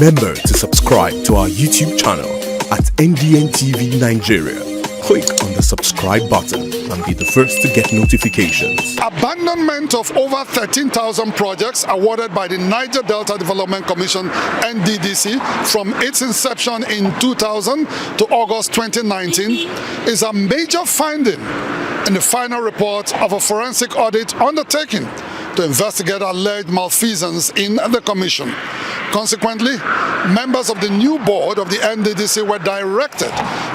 Remember to subscribe to our YouTube channel at NDN Nigeria. Click on the subscribe button and be the first to get notifications. Abandonment of over 13,000 projects awarded by the Niger Delta Development Commission (Nddc) from its inception in 2000 to August 2019 is a major finding in the final report of a forensic audit undertaken to investigate alleged malfeasance in the commission. Consequently, members of the new board of the Nddc were directed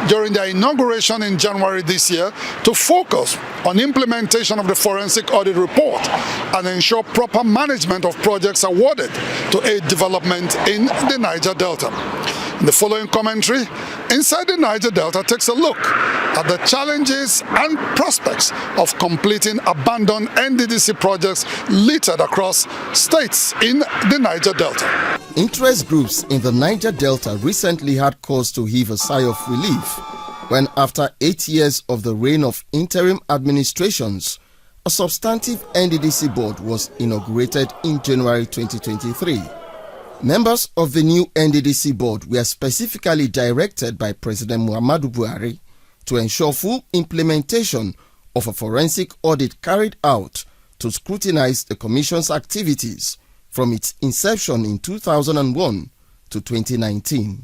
during their inauguration in January this year to focus on implementation of the forensic audit report and ensure proper management of projects awarded to aid development in the Niger Delta. In the following commentary, Inside the Niger Delta takes a look at the challenges and prospects of completing abandoned Nddc projects littered across states in the Niger Delta. Interest groups in the Niger Delta recently had cause to heave a sigh of relief when, after 8 years of the reign of interim administrations, a substantive Nddc board was inaugurated in January 2023. Members of the new Nddc board were specifically directed by President Muhammadu Buhari to ensure full implementation of a forensic audit carried out to scrutinize the Commission's activities from its inception in 2001 to 2019.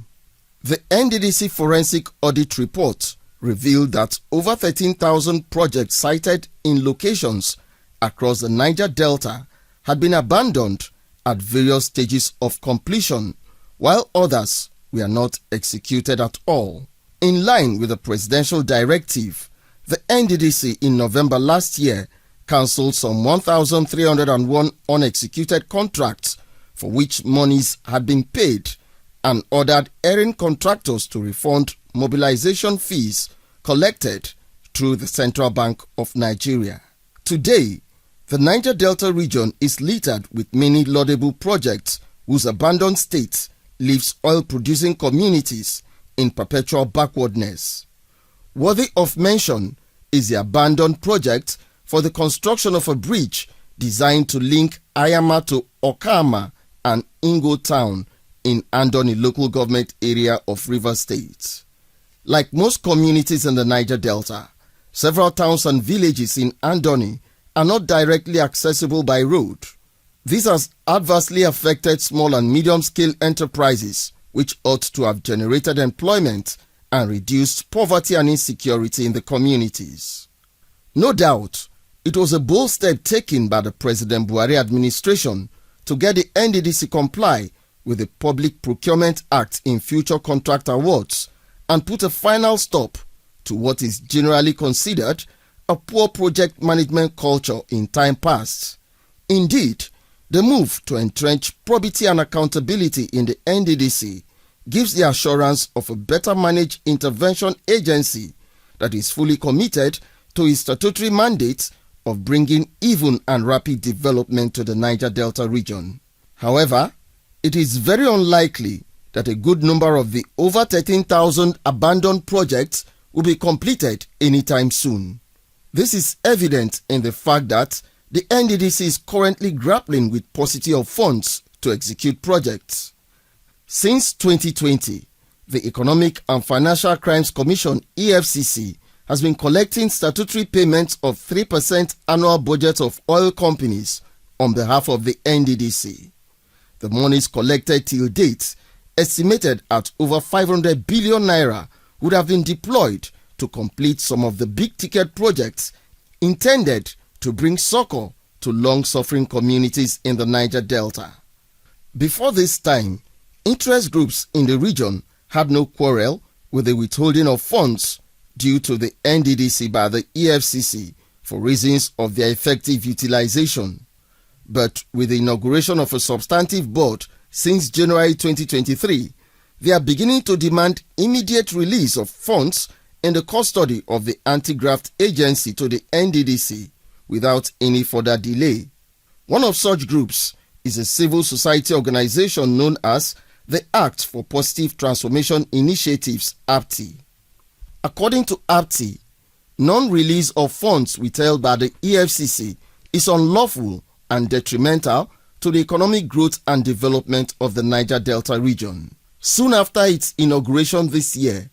The Nddc Forensic Audit Report revealed that over 13,000 projects cited in locations across the Niger Delta had been abandoned at various stages of completion, while others were not executed at all. In line with the presidential directive, the Nddc in November last year cancelled some 1,301 unexecuted contracts for which monies had been paid and ordered errand contractors to refund mobilization fees collected through the Central Bank of Nigeria. Today, the Niger Delta region is littered with many laudable projects whose abandoned state leaves oil-producing communities in perpetual backwardness. Worthy of mention is the abandoned project for the construction of a bridge designed to link Ayama to Okama and Ingo town in Andoni local government area of Rivers State. Like most communities in the Niger Delta, several towns and villages in Andoni are not directly accessible by road. This has adversely affected small and medium-scale enterprises, which ought to have generated employment and reduced poverty and insecurity in the communities. No doubt, it was a bold step taken by the President Buhari administration to get the Nddc comply with the Public Procurement Act in future contract awards and put a final stop to what is generally considered a poor project management culture in time past. Indeed, the move to entrench probity and accountability in the Nddc gives the assurance of a better managed intervention agency that is fully committed to its statutory mandate of bringing even and rapid development to the Niger Delta region. However, it is very unlikely that a good number of the over 13,000 abandoned projects will be completed anytime soon. This is evident in the fact that the Nddc is currently grappling with paucity of funds to execute projects. Since 2020, the Economic and Financial Crimes Commission (EFCC) has been collecting statutory payments of 3% annual budget of oil companies on behalf of the Nddc. The monies collected till date, estimated at over 500 billion naira, would have been deployed to complete some of the big-ticket projects intended to bring succor to long-suffering communities in the Niger Delta. Before this time, interest groups in the region had no quarrel with the withholding of funds due to the Nddc by the EFCC for reasons of their effective utilization. But with the inauguration of a substantive board since January 2023, they are beginning to demand immediate release of funds in the custody of the anti-graft agency to the Nddc without any further delay. One of such groups is a civil society organization known as the Act for Positive Transformation Initiatives (APTI). According to APTI, non-release of funds withheld by the EFCC is unlawful and detrimental to the economic growth and development of the Niger Delta region. Soon after its inauguration this year,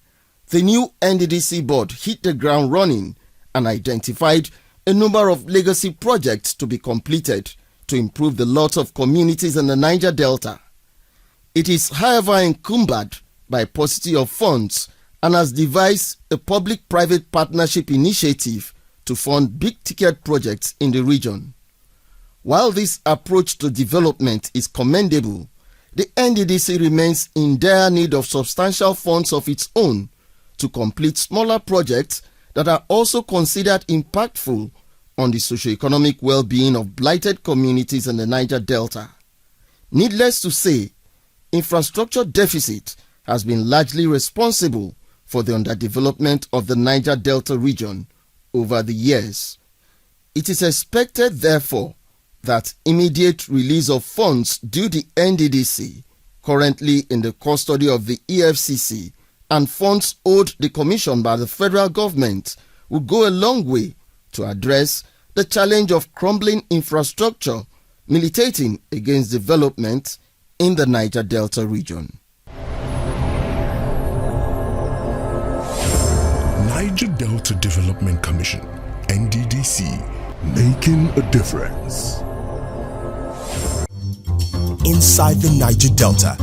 the new NDDC board hit the ground running and identified a number of legacy projects to be completed to improve the lot of communities in the Niger Delta. It is, however, encumbered by paucity of funds and has devised a public-private partnership initiative to fund big-ticket projects in the region. While this approach to development is commendable, the NDDC remains in dire need of substantial funds of its own to complete smaller projects that are also considered impactful on the socio-economic well-being of blighted communities in the Niger Delta. Needless to say, infrastructure deficit has been largely responsible for the underdevelopment of the Niger Delta region over the years. It is expected, therefore, that immediate release of funds due the NDDC, currently in the custody of the EFCC, and funds owed the Commission by the federal government will go a long way to address the challenge of crumbling infrastructure militating against development in the Niger Delta region. Niger Delta Development Commission, NDDC, making a difference. Inside the Niger Delta,